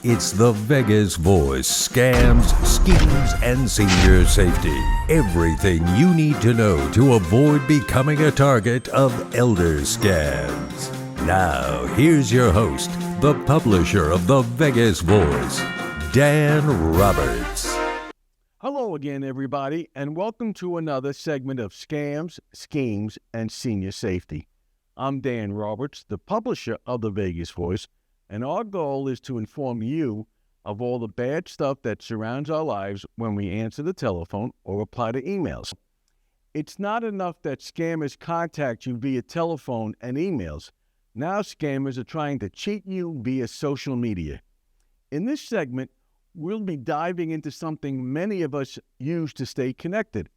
It's the Vegas Voice. Scams, schemes, and senior safety. Everything you need to know to avoid becoming a target of elder scams. Now, here's your host, the publisher of the Vegas Voice, Dan Roberts. Hello again, everybody, and welcome to another segment of Scams, Schemes, and Senior Safety. I'm Dan Roberts, the publisher of the Vegas Voice, and our goal is to inform you of all the bad stuff that surrounds our lives when we answer the telephone or reply to emails. It's not enough that scammers contact you via telephone and emails. Now scammers are trying to cheat you via social media. In this segment, we'll be diving into something many of us use to stay connected,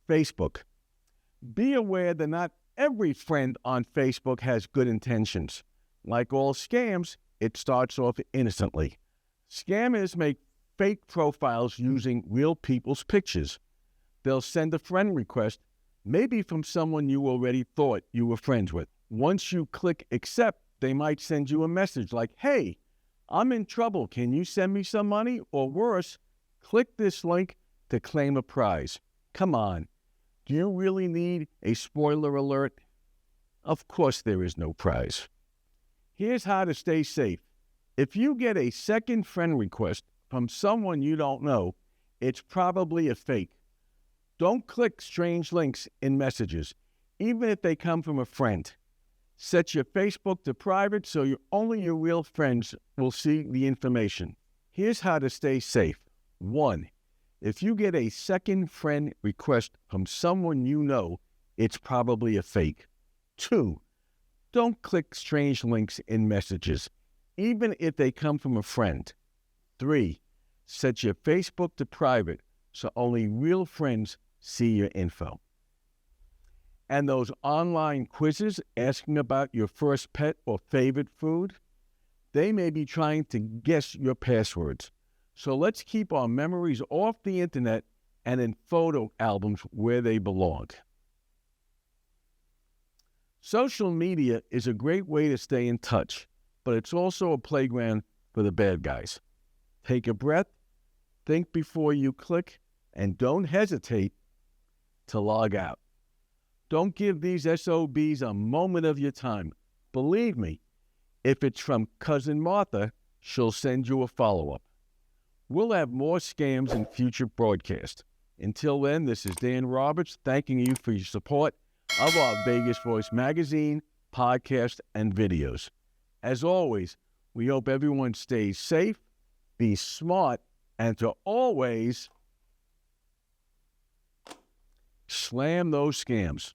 Facebook. Be aware that not every friend on Facebook has good intentions. Like all scams, it starts off innocently. Scammers make fake profiles using real people's pictures. They'll send a friend request, maybe from someone you already thought you were friends with. Once you click accept, they might send you a message like, "Hey, I'm in trouble. Can you send me some money?" Or worse, "Click this link to claim a prize." Come on. Do you really need a spoiler alert? Of course there is no prize. Here's how to stay safe. If you get a second friend request from someone you don't know, it's probably a fake. Don't click strange links in messages, even if they come from a friend. Set your Facebook to private so only your real friends will see the information. Here's how to stay safe. 1. If you get a second friend request from someone you know, it's probably a fake. 2. Don't click strange links in messages, even if they come from a friend. 3. Set your Facebook to private so only real friends see your info. And those online quizzes asking about your first pet or favorite food, they may be trying to guess your passwords. So let's keep our memories off the internet and in photo albums where they belong. Social media is a great way to stay in touch, but it's also a playground for the bad guys. Take a breath, think before you click, and don't hesitate to log out. Don't give these SOBs a moment of your time. Believe me, if it's from Cousin Martha, she'll send you a follow-up. We'll have more scams in future broadcasts. Until then, this is Dan Roberts thanking you for your support of our Vegas Voice magazine, podcast, and videos. As always, we hope everyone stays safe, be smart, and to always slam those scams.